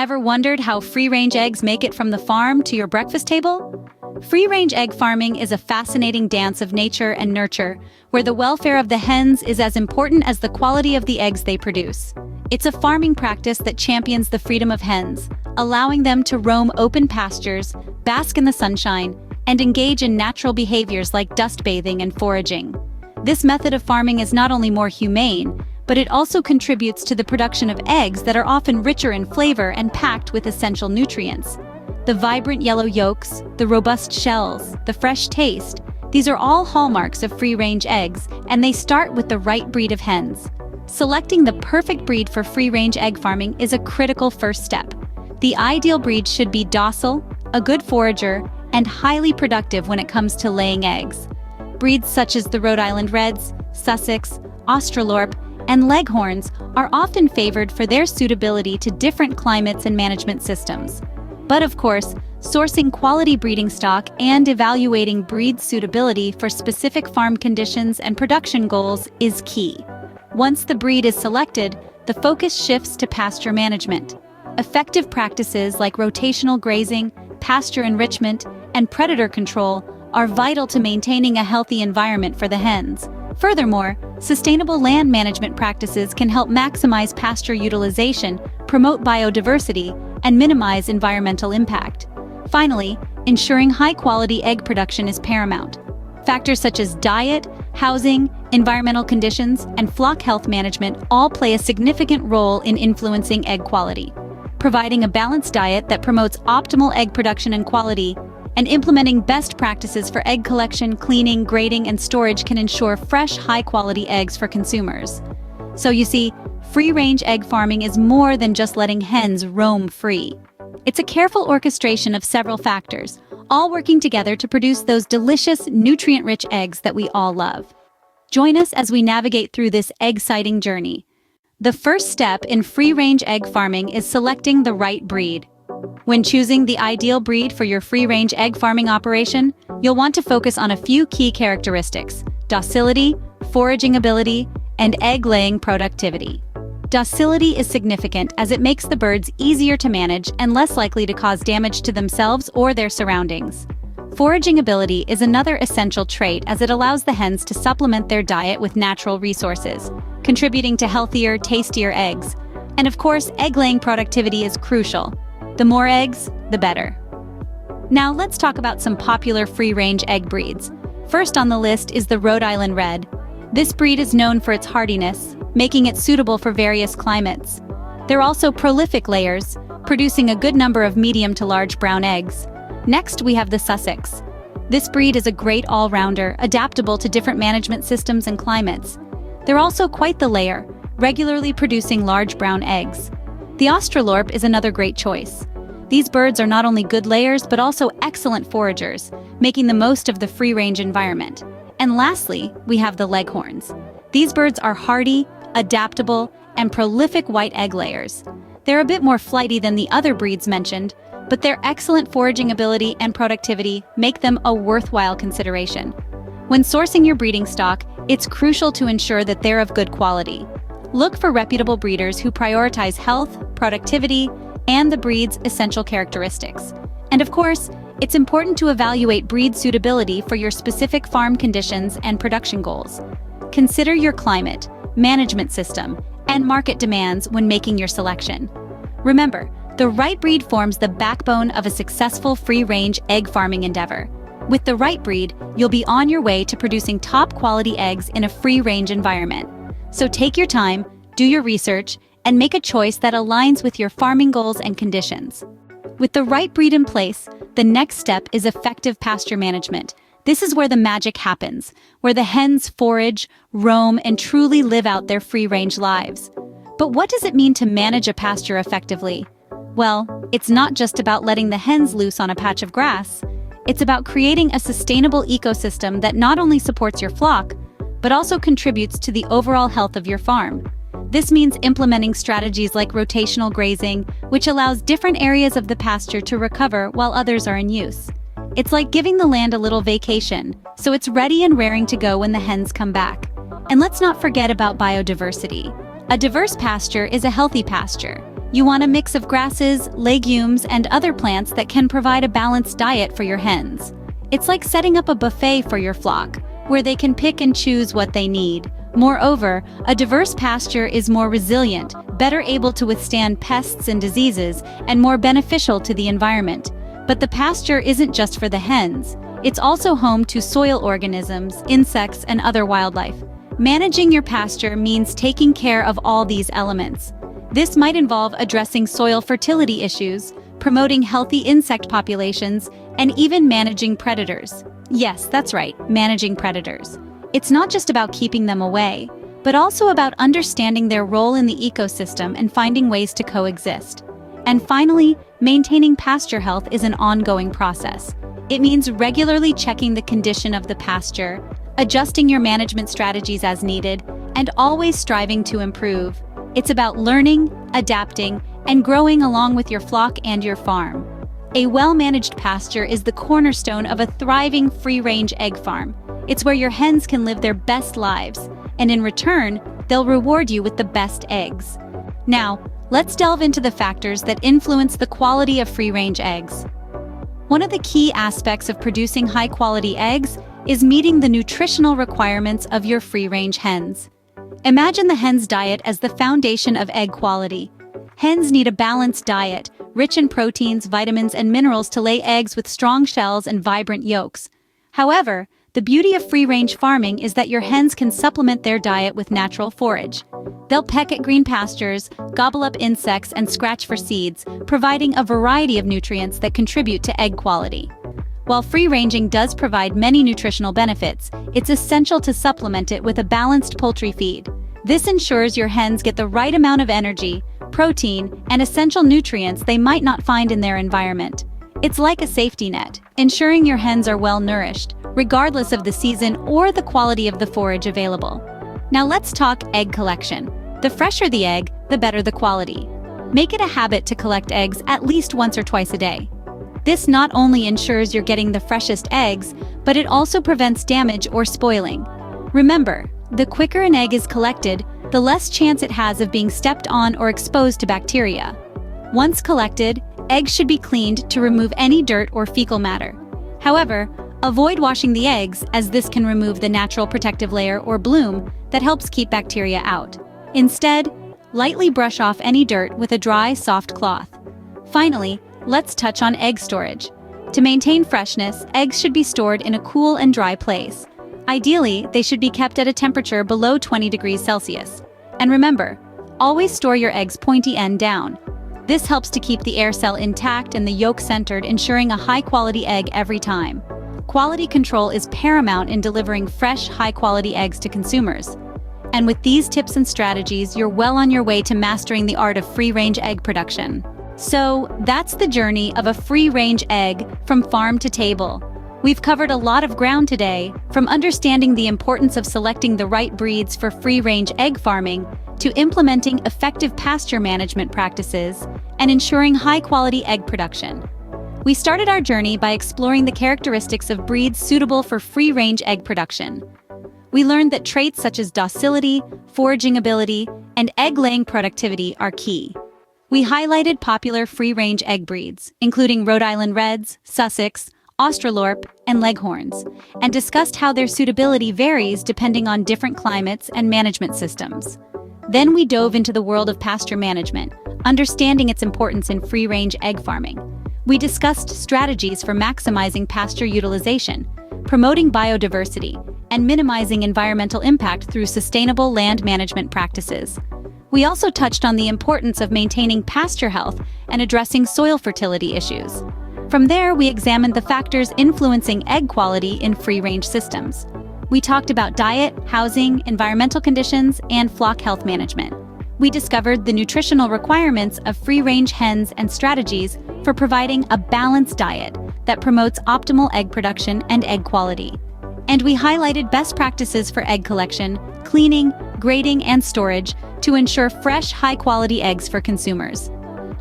Ever wondered how free-range eggs make it from the farm to your breakfast table? Free-range egg farming is a fascinating dance of nature and nurture, where the welfare of the hens is as important as the quality of the eggs they produce. It's a farming practice that champions the freedom of hens, allowing them to roam open pastures, bask in the sunshine, and engage in natural behaviors like dust bathing and foraging. This method of farming is not only more humane, but it also contributes to the production of eggs that are often richer in flavor and packed with essential nutrients. The vibrant yellow yolks, the robust shells, the fresh taste, these are all hallmarks of free-range eggs, and they start with the right breed of hens. Selecting the perfect breed for free-range egg farming is a critical first step. The ideal breed should be docile, a good forager, and highly productive when it comes to laying eggs. Breeds such as the Rhode Island Reds, Sussex, Australorp, and Leghorns are often favored for their suitability to different climates and management systems. But of course, sourcing quality breeding stock and evaluating breed suitability for specific farm conditions and production goals is key. Once the breed is selected, the focus shifts to pasture management. Effective practices like rotational grazing, pasture enrichment, and predator control are vital to maintaining a healthy environment for the hens. Furthermore, sustainable land management practices can help maximize pasture utilization, promote biodiversity, and minimize environmental impact. Finally, ensuring high-quality egg production is paramount. Factors such as diet, housing, environmental conditions, and flock health management all play a significant role in influencing egg quality. Providing a balanced diet that promotes optimal egg production and quality, and implementing best practices for egg collection, cleaning, grading, and storage can ensure fresh, high-quality eggs for consumers. So you see, free-range egg farming is more than just letting hens roam free. It's a careful orchestration of several factors, all working together to produce those delicious, nutrient-rich eggs that we all love. Join us as we navigate through this egg-sighting journey. The first step in free-range egg farming is selecting the right breed. When choosing the ideal breed for your free-range egg farming operation, you'll want to focus on a few key characteristics: docility, foraging ability, and egg-laying productivity. Docility is significant as it makes the birds easier to manage and less likely to cause damage to themselves or their surroundings. Foraging ability is another essential trait as it allows the hens to supplement their diet with natural resources, contributing to healthier, tastier eggs. And of course, egg-laying productivity is crucial. The more eggs, the better. Now let's talk about some popular free-range egg breeds. First on the list is the Rhode Island Red. This breed is known for its hardiness, making it suitable for various climates. They're also prolific layers, producing a good number of medium to large brown eggs. Next, we have the Sussex. This breed is a great all-rounder, adaptable to different management systems and climates. They're also quite the layer, regularly producing large brown eggs. The Australorp is another great choice. These birds are not only good layers but also excellent foragers, making the most of the free-range environment. And lastly, we have the Leghorns. These birds are hardy, adaptable, and prolific white egg layers. They're a bit more flighty than the other breeds mentioned, but their excellent foraging ability and productivity make them a worthwhile consideration. When sourcing your breeding stock, it's crucial to ensure that they're of good quality. Look for reputable breeders who prioritize health, productivity, and the breed's essential characteristics. And of course, it's important to evaluate breed suitability for your specific farm conditions and production goals. Consider your climate, management system, and market demands when making your selection. Remember, the right breed forms the backbone of a successful free-range egg farming endeavor. With the right breed, you'll be on your way to producing top-quality eggs in a free-range environment. So take your time, do your research, and make a choice that aligns with your farming goals and conditions. With the right breed in place, the next step is effective pasture management. This is where the magic happens, where the hens forage, roam, and truly live out their free-range lives. But what does it mean to manage a pasture effectively? Well, it's not just about letting the hens loose on a patch of grass. It's about creating a sustainable ecosystem that not only supports your flock, but also contributes to the overall health of your farm. This means implementing strategies like rotational grazing, which allows different areas of the pasture to recover while others are in use. It's like giving the land a little vacation, so it's ready and raring to go when the hens come back. And let's not forget about biodiversity. A diverse pasture is a healthy pasture. You want a mix of grasses, legumes, and other plants that can provide a balanced diet for your hens. It's like setting up a buffet for your flock, where they can pick and choose what they need. Moreover, a diverse pasture is more resilient, better able to withstand pests and diseases, and more beneficial to the environment. But the pasture isn't just for the hens. It's also home to soil organisms, insects, and other wildlife. Managing your pasture means taking care of all these elements. This might involve addressing soil fertility issues, promoting healthy insect populations, and even managing predators. Yes, that's right, managing predators. It's not just about keeping them away, but also about understanding their role in the ecosystem and finding ways to coexist. And finally, maintaining pasture health is an ongoing process. It means regularly checking the condition of the pasture, adjusting your management strategies as needed, and always striving to improve. It's about learning, adapting, and growing along with your flock and your farm. A well-managed pasture is the cornerstone of a thriving free-range egg farm. It's where your hens can live their best lives, and in return, they'll reward you with the best eggs. Now, let's delve into the factors that influence the quality of free-range eggs. One of the key aspects of producing high-quality eggs is meeting the nutritional requirements of your free-range hens. Imagine the hen's diet as the foundation of egg quality. Hens need a balanced diet, rich in proteins, vitamins, and minerals to lay eggs with strong shells and vibrant yolks. However, the beauty of free-range farming is that your hens can supplement their diet with natural forage. They'll peck at green pastures, gobble up insects, and scratch for seeds, providing a variety of nutrients that contribute to egg quality. While free-ranging does provide many nutritional benefits, it's essential to supplement it with a balanced poultry feed. This ensures your hens get the right amount of energy, protein, and essential nutrients they might not find in their environment. It's like a safety net, ensuring your hens are well nourished, regardless of the season or the quality of the forage available. Now let's talk egg collection. The fresher the egg, the better the quality. Make it a habit to collect eggs at least once or twice a day. This not only ensures you're getting the freshest eggs, but it also prevents damage or spoiling. Remember, the quicker an egg is collected, the less chance it has of being stepped on or exposed to bacteria. Once collected, eggs should be cleaned to remove any dirt or fecal matter. However, avoid washing the eggs, as this can remove the natural protective layer or bloom that helps keep bacteria out. Instead, lightly brush off any dirt with a dry, soft cloth. Finally, let's touch on egg storage. To maintain freshness, eggs should be stored in a cool and dry place. Ideally, they should be kept at a temperature below 20 degrees Celsius. And remember, always store your eggs pointy end down. This helps to keep the air cell intact and the yolk centered, ensuring a high-quality egg every time. Quality control is paramount in delivering fresh, high-quality eggs to consumers. And with these tips and strategies, you're well on your way to mastering the art of free-range egg production. So, that's the journey of a free-range egg from farm to table. We've covered a lot of ground today, from understanding the importance of selecting the right breeds for free-range egg farming, to implementing effective pasture management practices, and ensuring high-quality egg production. We started our journey by exploring the characteristics of breeds suitable for free-range egg production. We learned that traits such as docility, foraging ability, and egg-laying productivity are key. We highlighted popular free-range egg breeds, including Rhode Island Reds, Sussex, Australorp, and Leghorns, and discussed how their suitability varies depending on different climates and management systems. Then we dove into the world of pasture management, understanding its importance in free-range egg farming. We discussed strategies for maximizing pasture utilization, promoting biodiversity, and minimizing environmental impact through sustainable land management practices. We also touched on the importance of maintaining pasture health and addressing soil fertility issues. From there, we examined the factors influencing egg quality in free-range systems. We talked about diet, housing, environmental conditions, and flock health management. We discovered the nutritional requirements of free-range hens and strategies for providing a balanced diet that promotes optimal egg production and egg quality. And we highlighted best practices for egg collection, cleaning, grading, and storage to ensure fresh, high-quality eggs for consumers.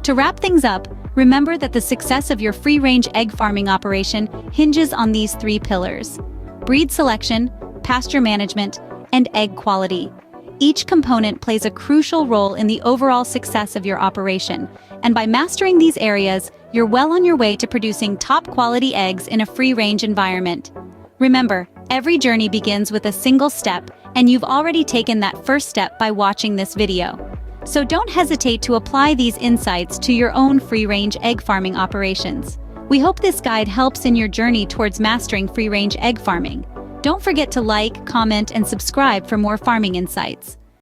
To wrap things up, remember that the success of your free-range egg farming operation hinges on these three pillars: breed selection, pasture management, and egg quality. Each component plays a crucial role in the overall success of your operation, and by mastering these areas, you're well on your way to producing top-quality eggs in a free-range environment. Remember, every journey begins with a single step, and you've already taken that first step by watching this video. So don't hesitate to apply these insights to your own free-range egg farming operations. We hope this guide helps in your journey towards mastering free-range egg farming. Don't forget to like, comment, and subscribe for more farming insights.